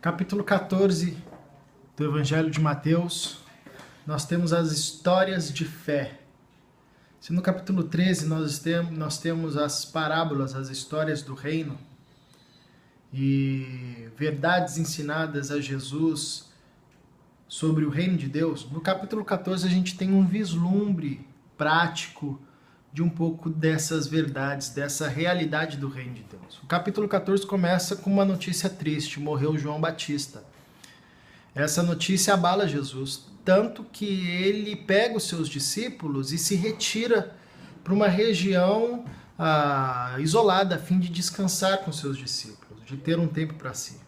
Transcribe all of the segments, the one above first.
Capítulo 14 do Evangelho de Mateus, nós temos as histórias de fé. Se no capítulo 13 nós temos as parábolas, as histórias do reino e verdades ensinadas a Jesus sobre o reino de Deus, no capítulo 14 a gente tem um vislumbre prático de um pouco dessas verdades, dessa realidade do reino de Deus. O capítulo 14 começa com uma notícia triste: morreu João Batista. Essa notícia abala Jesus, tanto que ele pega os seus discípulos e se retira para uma região isolada, a fim de descansar com seus discípulos, de ter um tempo para si.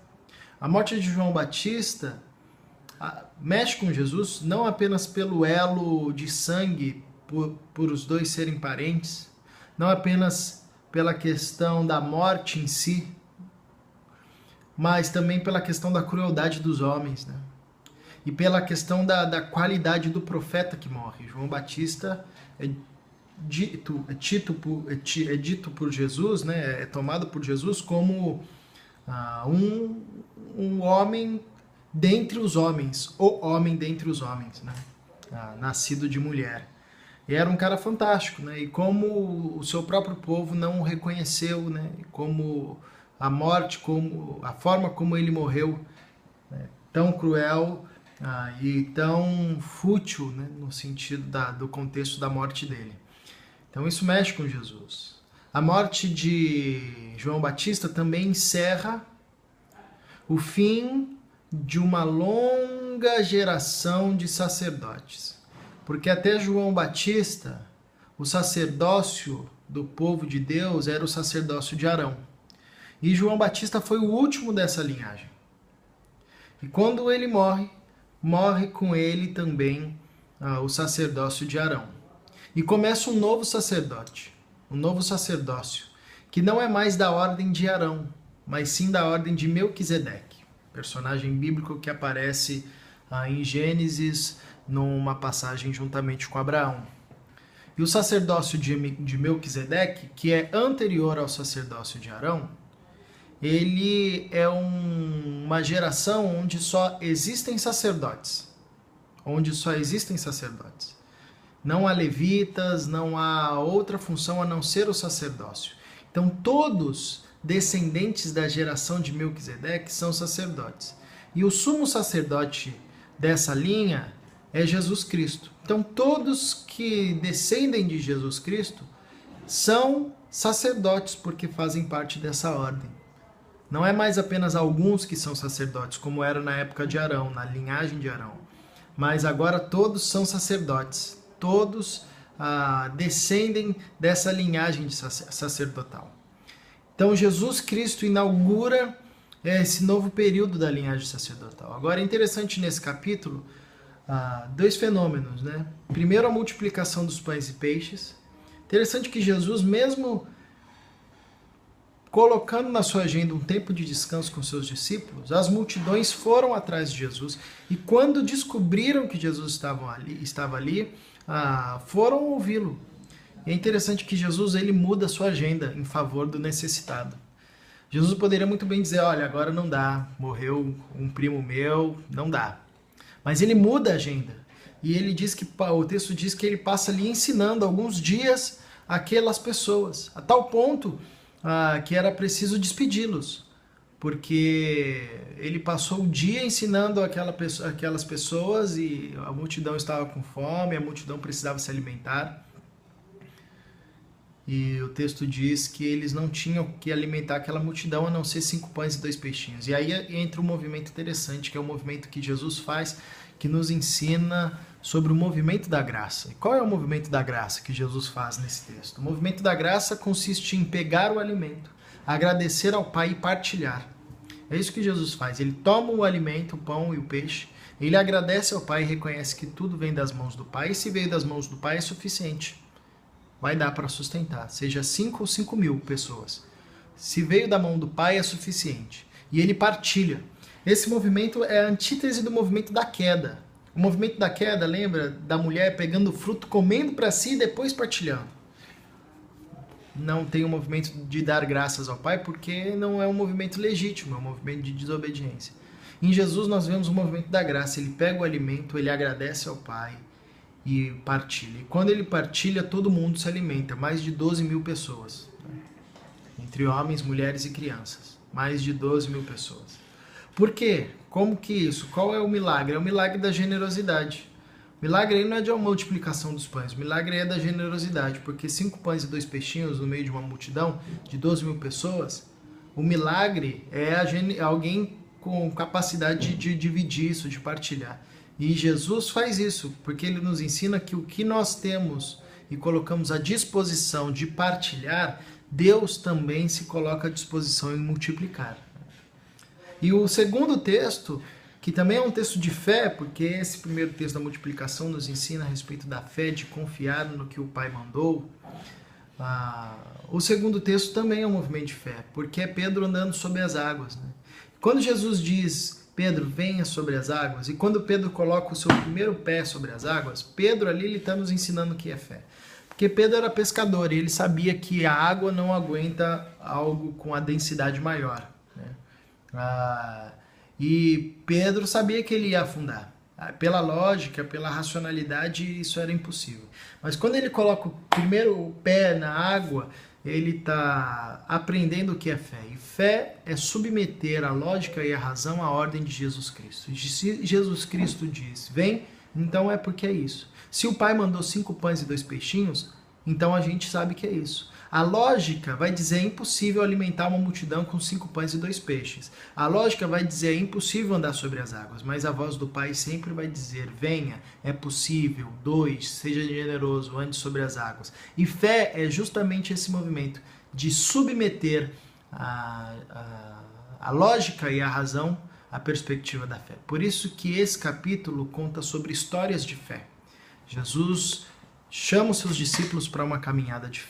A morte de João Batista mexe com Jesus não apenas pelo elo de sangue, por os dois serem parentes, não apenas pela questão da morte em si, mas também pela questão da crueldade dos homens, né? E pela questão da qualidade do profeta que morre. João Batista é dito por Jesus, né? É tomado por Jesus como um homem dentre os homens, o homem dentre os homens, né? Nascido de mulher. E era um cara fantástico, né? E como o seu próprio povo não o reconheceu, né? E como a morte, como a forma como ele morreu, né? Tão cruel e tão fútil, né? No sentido do contexto da morte dele. Então isso mexe com Jesus. A morte de João Batista também encerra o fim de uma longa geração de sacerdotes. Porque até João Batista, o sacerdócio do povo de Deus era o sacerdócio de Arão. E João Batista foi o último dessa linhagem. E quando ele morre com ele também o sacerdócio de Arão. E começa um novo sacerdote, um novo sacerdócio, que não é mais da ordem de Arão, mas sim da ordem de Melquisedeque, personagem bíblico que aparece em Gênesis, numa passagem juntamente com Abraão. E o sacerdócio de Melquisedeque, que é anterior ao sacerdócio de Arão, ele é uma geração onde só existem sacerdotes. Não há levitas, não há outra função a não ser o sacerdócio. Então todos descendentes da geração de Melquisedeque são sacerdotes. E o sumo sacerdote dessa linha é Jesus Cristo. Então todos que descendem de Jesus Cristo são sacerdotes porque fazem parte dessa ordem. Não é mais apenas alguns que são sacerdotes, como era na época de Arão, na linhagem de Arão. Mas agora todos são sacerdotes. Todos descendem dessa linhagem sacerdotal. Então Jesus Cristo inaugura esse novo período da linhagem sacerdotal. Agora é interessante nesse capítulo dois fenômenos, né? Primeiro, a multiplicação dos pães e peixes. Interessante que Jesus, mesmo colocando na sua agenda um tempo de descanso com seus discípulos, as multidões foram atrás de Jesus e quando descobriram que Jesus estava ali, foram ouvi-lo. E é interessante que Jesus ele muda a sua agenda em favor do necessitado. Jesus poderia muito bem dizer: olha, agora não dá, morreu um primo meu, não dá. Mas ele muda a agenda. E ele diz que o texto diz que ele passa ali ensinando alguns dias aquelas pessoas, a tal ponto que era preciso despedi-los, porque ele passou o dia ensinando aquelas pessoas e a multidão estava com fome, a multidão precisava se alimentar. E o texto diz que eles não tinham que alimentar aquela multidão a não ser 5 pães e 2 peixinhos. E aí entra um movimento interessante, que é o movimento que Jesus faz, que nos ensina sobre o movimento da graça. E qual é o movimento da graça que Jesus faz nesse texto? O movimento da graça consiste em pegar o alimento, agradecer ao Pai e partilhar. É isso que Jesus faz. Ele toma o alimento, o pão e o peixe, ele agradece ao Pai e reconhece que tudo vem das mãos do Pai. E se veio das mãos do Pai é suficiente. Vai dar para sustentar, seja 5 ou 5 mil pessoas. Se veio da mão do Pai é suficiente. E ele partilha. Esse movimento é a antítese do movimento da queda. O movimento da queda, lembra da mulher pegando o fruto, comendo para si e depois partilhando. Não tem o movimento de dar graças ao Pai porque não é um movimento legítimo, é um movimento de desobediência. Em Jesus nós vemos o movimento da graça. Ele pega o alimento, ele agradece ao Pai e partilha. E quando ele partilha, todo mundo se alimenta. Mais de 12 mil pessoas. Entre homens, mulheres e crianças. Mais de 12 mil pessoas. Por quê? Como que isso? Qual é o milagre? É o milagre da generosidade. O milagre aí não é de uma multiplicação dos pães. O milagre é da generosidade. Porque 5 pães e 2 peixinhos no meio de uma multidão de 12 mil pessoas, o milagre é alguém com capacidade de dividir isso, de partilhar. E Jesus faz isso, porque ele nos ensina que o que nós temos e colocamos à disposição de partilhar, Deus também se coloca à disposição em multiplicar. E o segundo texto, que também é um texto de fé, porque esse primeiro texto da multiplicação nos ensina a respeito da fé, de confiar no que o Pai mandou. O segundo texto também é um movimento de fé, porque é Pedro andando sobre as águas, né? Quando Jesus diz, Pedro, venha sobre as águas, e quando Pedro coloca o seu primeiro pé sobre as águas, Pedro ali ele está nos ensinando o que é fé. Porque Pedro era pescador e ele sabia que a água não aguenta algo com a densidade maior, né? E Pedro sabia que ele ia afundar. Pela lógica, pela racionalidade, isso era impossível. Mas quando ele coloca o primeiro pé na água, ele está aprendendo o que é fé. E fé é submeter a lógica e a razão à ordem de Jesus Cristo. E se Jesus Cristo diz, vem, então é porque é isso. Se o Pai mandou 5 pães e 2 peixinhos, então a gente sabe que é isso. A lógica vai dizer é impossível alimentar uma multidão com 5 pães e 2 peixes. A lógica vai dizer é impossível andar sobre as águas, mas a voz do Pai sempre vai dizer, venha, é possível, 2, seja generoso, ande sobre as águas. E fé é justamente esse movimento de submeter a lógica e a razão à perspectiva da fé. Por isso que esse capítulo conta sobre histórias de fé. Jesus chama os seus discípulos para uma caminhada de fé.